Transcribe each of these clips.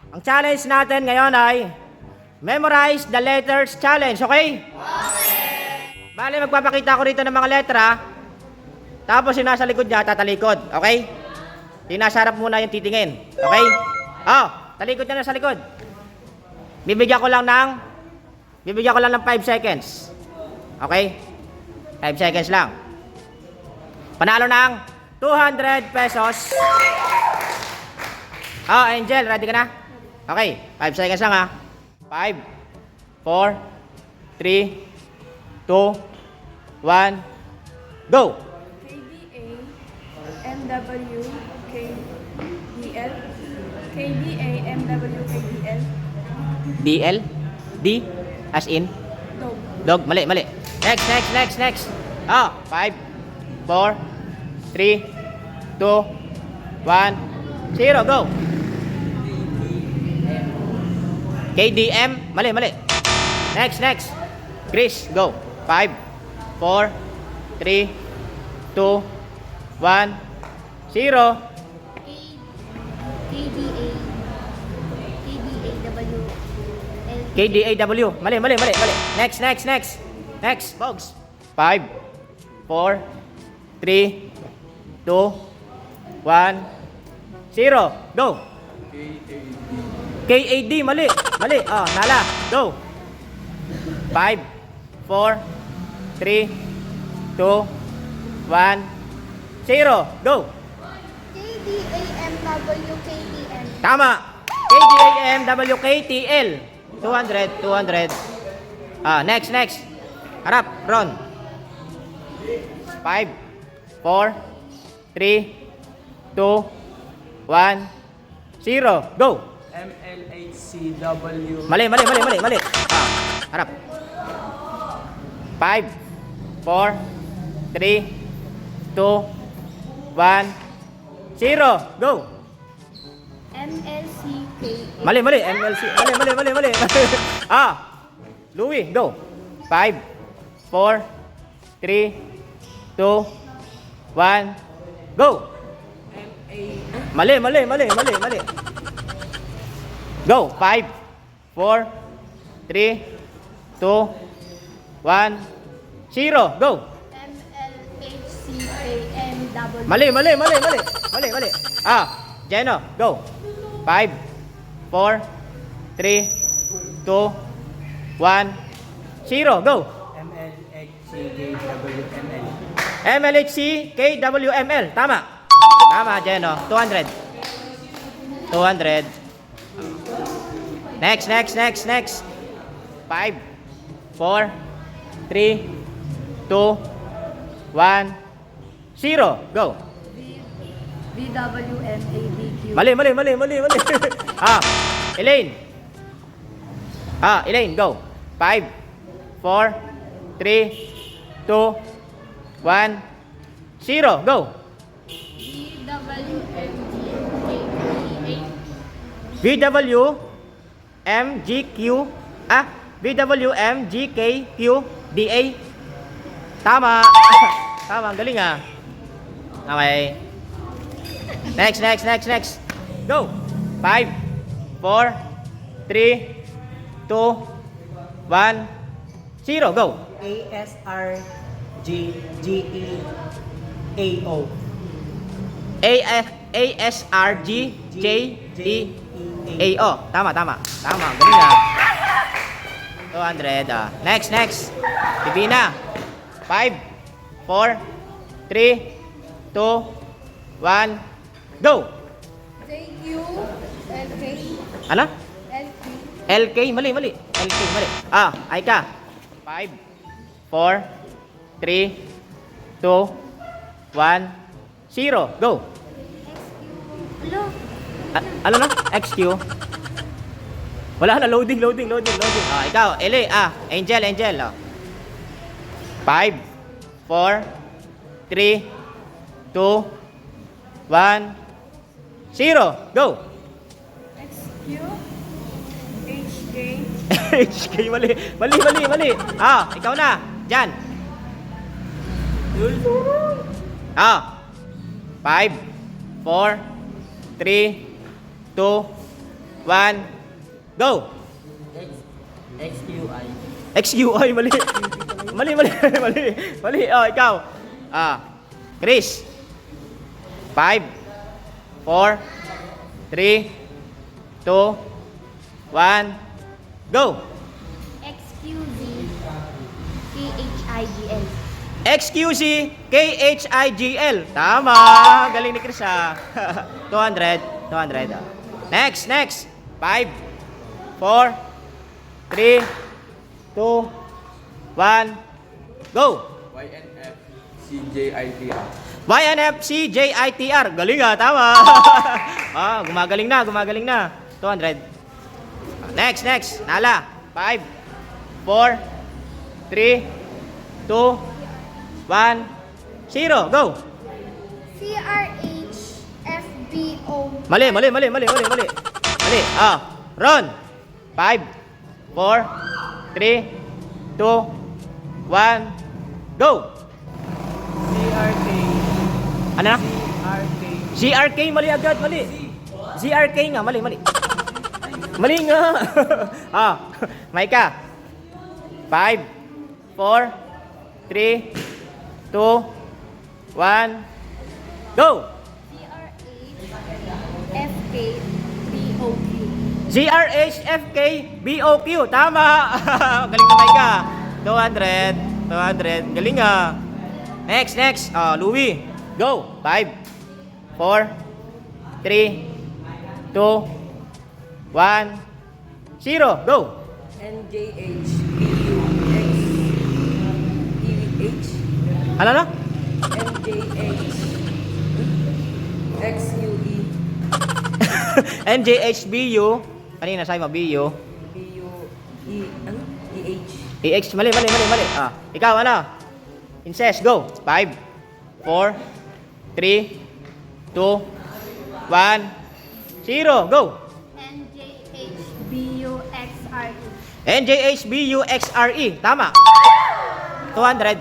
Ang challenge natin ngayon ay memorize the letters challenge, okay? Bale, magpapakita ko rito ng mga letra. Tapos yung nasa likod niya, tatalikod, okay? Yung nasa harap muna yung titingin, okay? Oh, talikod niya na sa likod. Bibigyan ko lang ng 5 seconds. Okay? 5 seconds lang. Panalo ng 200 pesos. Oh, Angel, ready ka na? Okay, 5 seconds lang ha. 5, 4, 3, 2, 1, go! KDA, MW, KDL, KDA, MW, KDL, DL? D? As in? Dog, Dog, mali. Next. Oh, 5, 4, 3, 2, 1, 0, go! KDM, mali. Next. Chris, go. 5, 4, 3, 2, 1, 0. KDAW. Mali. Next, Bogs. 5, 4, 3, 2, 1, 0. Go. KAD, mali. Oh, Nala, go. 5, 4, 3, 2, 1, 0. Go. KDAMWKTN, Tama. KDAMWKTL. 200. Next. Harap, Ron. 5, 4, 3, 2, 1, 0. Go. MLHCW. Mali. Harap. 5, 4, 3, 2, 1, 0. Go. MLCKA, Mali. MLC. Mali. Louie, go. 5, 4, 3, 2, 1, go. Mali. Go. 5, 4, 3, 2, 1, 0. Go. MLHCKMW, Mali. Jeno, go. 5, 4, 3, 2, 1, 0. Go. MLHCKWML. MLHC KWML. Tama, Jeno. 200. Next. 5, 4, 3, 2, 1, 0. Go. VWMABQ, Mali. Elaine, go. 5, 4, 3, 2, 1, 0. Go. VWMGKA, VWMGKQDA. Tama. Ang galing ah. Okay. Next. Go. 5, 4, 3, 2, 1, 0. Go. ASRGGEAO. ASRGJEAO. Tama. Ang galing ah. 200. Next. Divina. 5, 4, 3, 2, 1, go. JQ, LK, Ano? LQ, LK, mali. LK, mali. Aika. 5, 4, 3, 2, 1, 0. Go. Hello, Ano na? XQ. Wala na, loading. Ikaw, Angel. 5, 4, 3, 2, 1, 0. Go. XQ, HK, HK, mali. Ikaw na. Jan. 5, 4, 3, 2, 1, go! XQI. XUI, mali. Mali. Mali. Oh, ikaw. Chris. 5, 4, 3, 2, 1, go! XQZ KHIGL. XQC KHIGL. Tama. Galing ni Chris, 200. Next. 5, 4, 3, 2, 1, go! YNF CJITR. YNF CJITR. Galing, tama. Gumagaling na. 200. Next. Nala. 5, 4, 3, 2, 1, 0. Go! CRHFBO. Mali. Ron. 5, 4, 3, 2, 1, go! CRK. Ano na? CRK. ZRK, mali agad, mali. ZRK nga, mali. Mali nga. Maika. 5, 4, 3, 2, 1, go! CRHFKBOQ. ZRHFKBOQ. Tama. Galing na, Maika. 200. Galing nga. Next. Louie. Go. 5, 4, 3, 2, 1, 0. Go. NJHBUXEH. Ano na? NJHXUE. NJHBU. Kanina sabi mo, BU. BUE. Ano? EH. EX. Mali. Ikaw, ano? Incest. Go. 5, 4, 3, 2, 1, 0. Go. NJHBUXRE. NJHBUXRE. Tama. 200.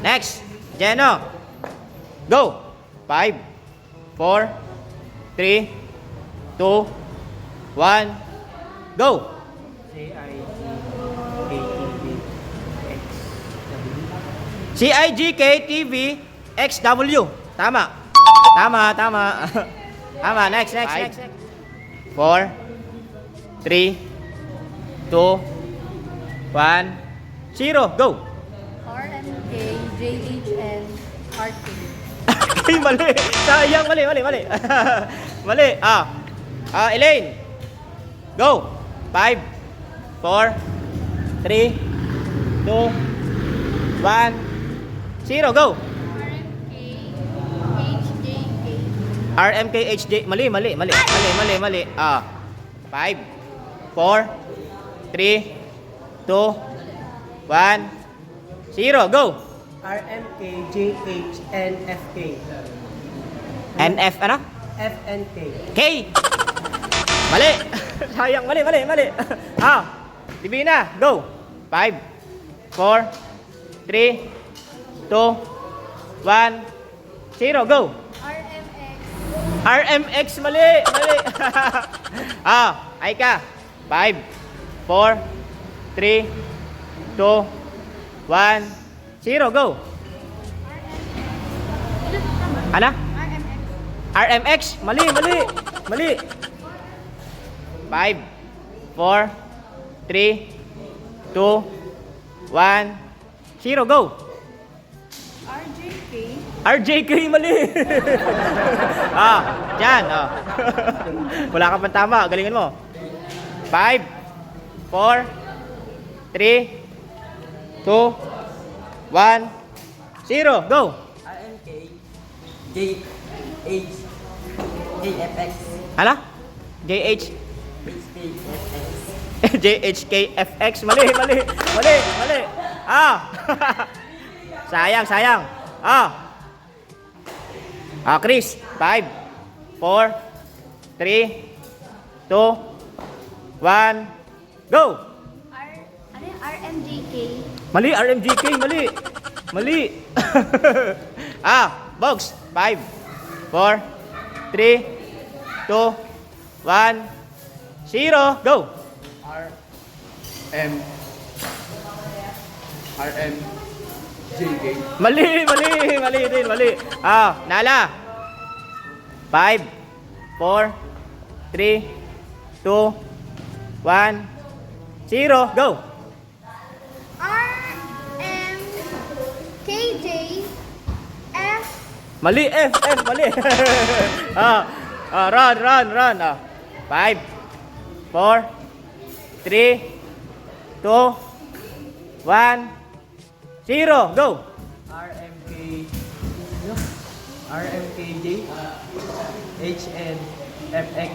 Next. Jeno. Go. 5, 4, 3, 2, 1, go. CIGKTV XW. Tama. Next. 4, 3, 2, 1, 0. Go. RMKJHNRT. Ay, mali. Sayang, mali. Mali. Elaine. Go. 5, 4, 3, 2, 1, 0. Go. RMKHJ. Mali. 5, 4, 3, 2, 1, 0. Go. RMKJHNFK. NF, ano? FNK. K. Mali. Sayang, mali. Divina, go. 5, 4, 3, 2, 1, 0. Go. RMX, mali. Aika. 5, 4, 3, 2, 1, 0. Go. Ano? RMX. Mali. 5, 4, 3, 2, 1, 0. Go. RJK, mali. Diyan. Wala ka pang tama. Galingan mo. 5, 4, 3, 2, 1, 0. Go. RMK. JH. JFX. Ano? JH. HKFX. JHKFX. Mali. Sayang. Chris. 5, 4, 3, 2, 1, go. RMJK. Mali, RMGK, mali. Box. 5, 4, 3, 2, 1, 0, go! R M R M J K. Mali din, mali. Nala. 5, 4, 3, 2, 1, 0, go! R, M, K, J, F, Mali, F, mali. Run. 5, 4, 3, 2, 1, 0, go! RMK, no? RMKJ, HNFX.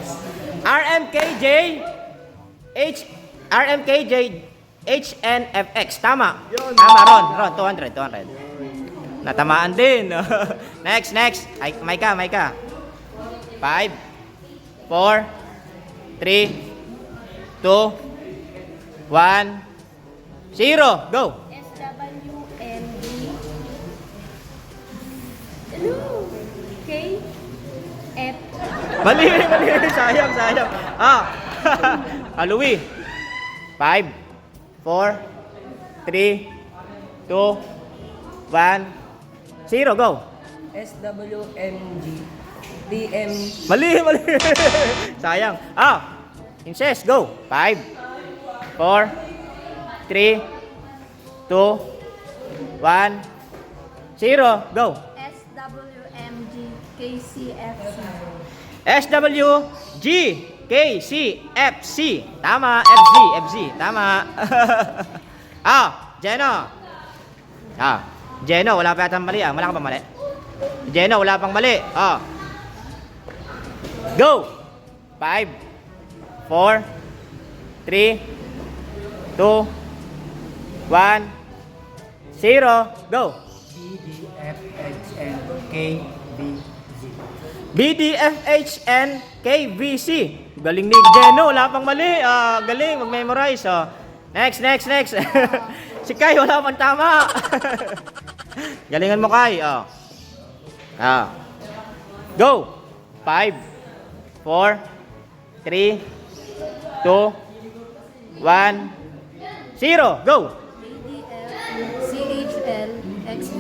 RMKJ, RMKJ, HNFX. Tama. Tama, Ron. 200. Natamaan din. Next. Ay, Maika. 5, 4, 3, 2, 1, 0, go! S, W, N, D, K, F, Mali. Sayang. Louis. 5, 4, 3, 2, 1, 0, go! SWNG, DM, Mali. Sayang. Incest, go! 5, 4, 3, 2, 1, 0, go! S, W, M, G, K, C, F, C. SWG KCFC. Tama. FZ. Tama. Jeno. Jeno, wala pa yatang mali. Wala ka pa mali? Jeno, wala pang mali. Go! 5, 4, 3, 2, 1, 0, go! BDFHNKVC. Galing ni Jeno, wala pang mali. Galing, mag-memorize. Next. Si Kai, wala pang tama. Galingan mo, Kai. Go! 5, 4, 3, 2, 1, 0, go! ADF, CHL, XV.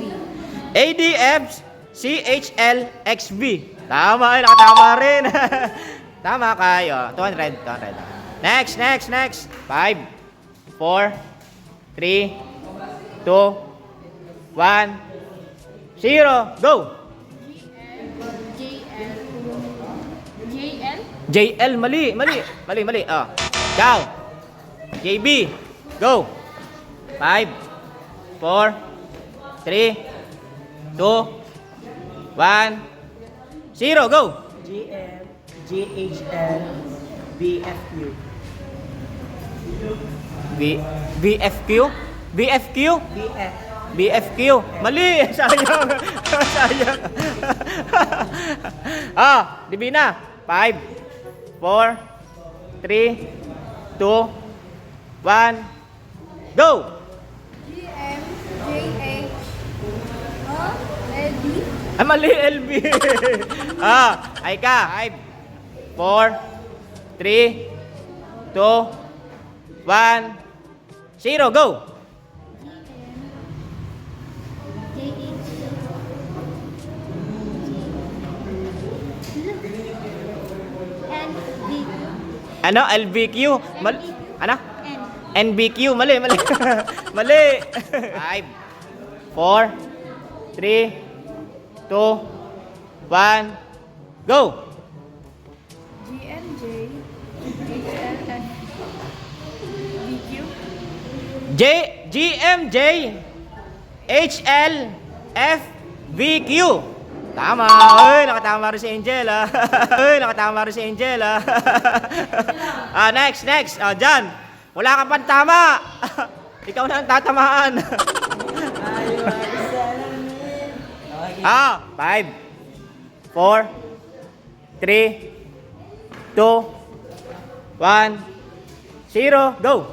ADF CHL XV. Tama, nakatama rin. Tama kayo. 200. Next. 5, 4, 3, 2, 1, 0, go! JL, mali. Go. JB, go. 5, 4, 3, 2, 1, 0, go. GM, GHL, BFQ. VFQ? BF, BFQ. Mali. Sayang. Divina. 5, 4, 3, 2, 1, go. GM, JH, LD, Mali, LB. Ay ka. 5, 4, 3, 2, 1, 0, go. Ano? LBQ? Ano? NBQ? Mali. Mali. 5, 4, 3, 2, 1, go! GMJ, HLF, BQ, GMJ HL FVQ. Tama. Uy, nakatama rin si Angel, Next. Jan. Wala ka pang tama. Ikaw na ang tatamaan. 5, 4, 3, 2, 1, 0, go!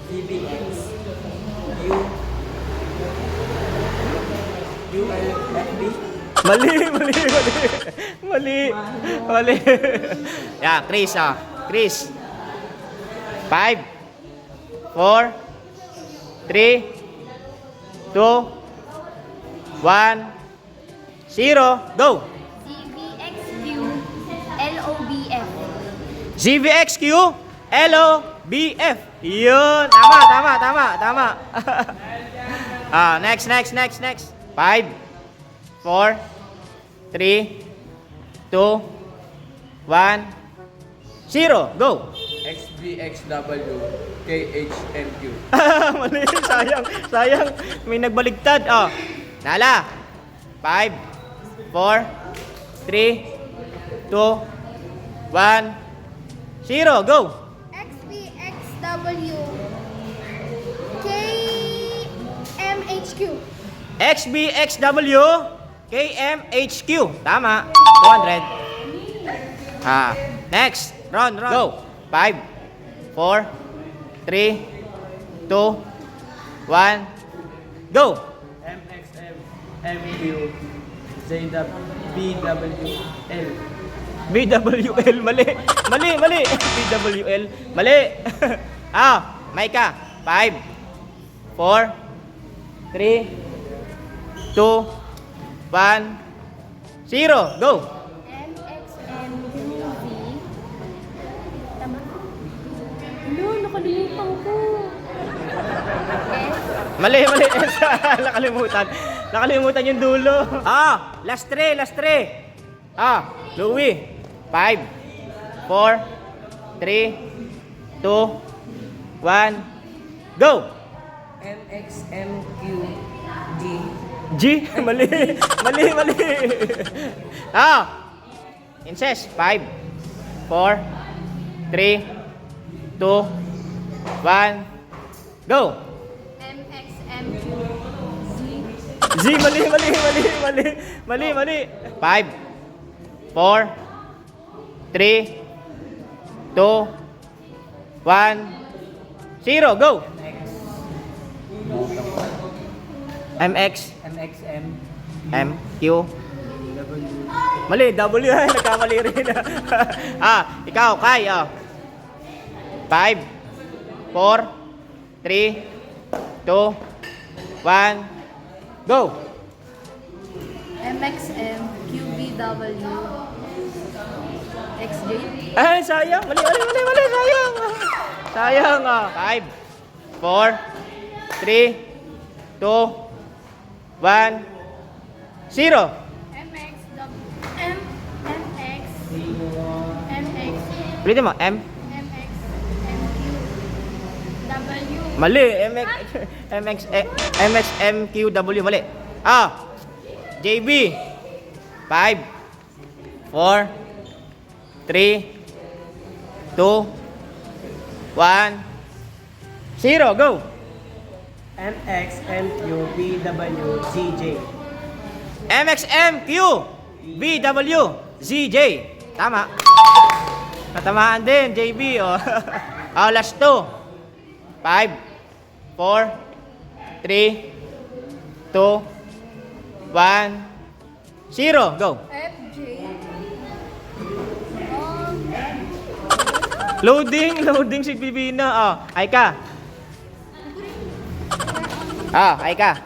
DBX, ULFB, Mali, mali, mali. Mali. Mali. Yan, Chris, Chris. 5, 4, 3, 2, 1, 0, go! CVXQ LOBF. ZVXQ LOBF. Yun. Tama. Next. 5, 4, 3, 2, 1, 0, go! XBXW KHMQ. Mali, sayang. May nagbaligtad. Nala. 5, 4, 3, 2, 1, 0, go! XBXW KMHQ. XBXW KMHQ. Tama. 200. Next. Ron. Go. 5, 4, 3, 2, 1, go. MXM, MQ, BWL. BWL. Mali. BWL. Mali. Maika. 5, 4, 3, 2, 1, 0, go. MXMQV. Tama? Ano, nakalimutan ko. Mali. Nakalimutan yung dulo. Last 3. Louie. 5, 4, 3, 2, 1, go. MXMQG. G. Mali. Incest. 5, 4, 3, 2, 1, go. MXMQZ. Z. Mali. 5, 4, 3, 2, 1, 0, go. MX. MXM, MQ. W. Mali, W. Nagkamali rin. Ikaw, Kai. 5, 4, 3, 2, 1, go. MXMQBW. XJ. Sayang. Mali, sayang. Sayang. 5, 4, 3, 2, 1, 0. Ulitin mo, M. Mali, MXMQW, mali. JB. 5, 4, 3, 2, 1, 0, go. MXMQBWCJ. MXMQBWZJ. Tama. Natamaan din, JB. Last 2. 5, 4, 3, 2, 1, 0, go. FJ. Loading si Bibina. Aika. Aika.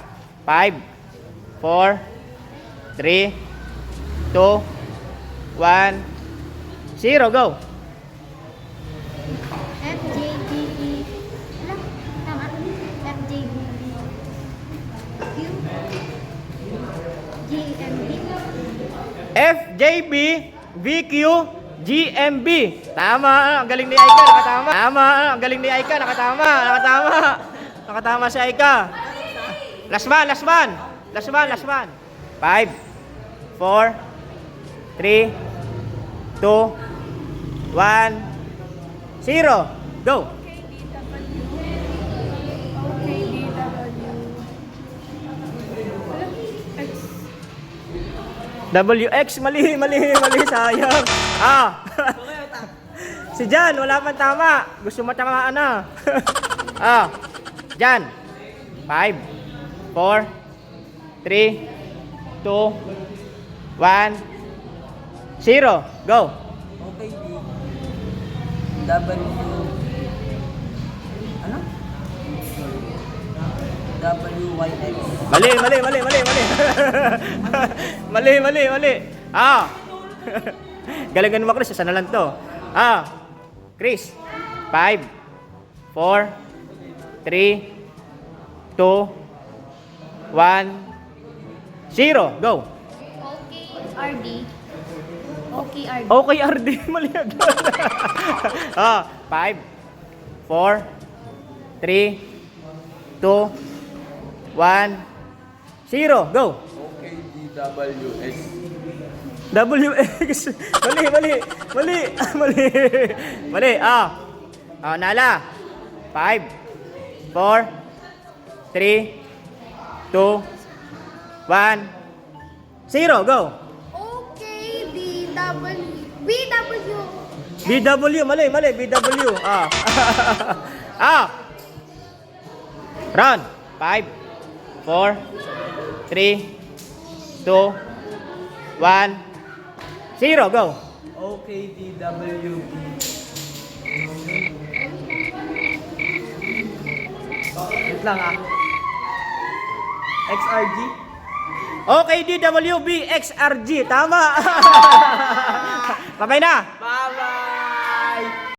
5, 4, 3, 2, 1, 0, go. FJBE. Tama. FJBE. Q. GMB. FJB VQ GMB. Tama. Ang galing ni Aika. Nakatama. Ang galing ni Aika. Nakatama. Nakatama si Aika. Last one. 5, 4, 3, 2, 1, 0, go. WX, mali, sayang. Si Jan, wala pang tama. Gusto matamaan na. Jan. 5, 4, 3, 2, 1, 0. Go. Okay, D. W. Ano? WYX. Mali. Mali. Ah. Galingan mo, Chris. Isa na lang to. Ah. Chris. 5, 4, 3, 2, 1, 0. Go. OKRD. OKRD. Okay, RD. Mali agad. Ah. 5, 4, 3, 2, 1, 0. Go. OKDWX. WX. Mali. Ah. Ah, Nala. 5, 4, 3, 2, 1, 0. Go. BW. Mali. BW. Ah. Ah. Run. 5, 4, 3, 2, 1, 0. Go. OKDWB. Wait lang ah. XRG. Okay, DWB, XRG. Tama. Pabay na.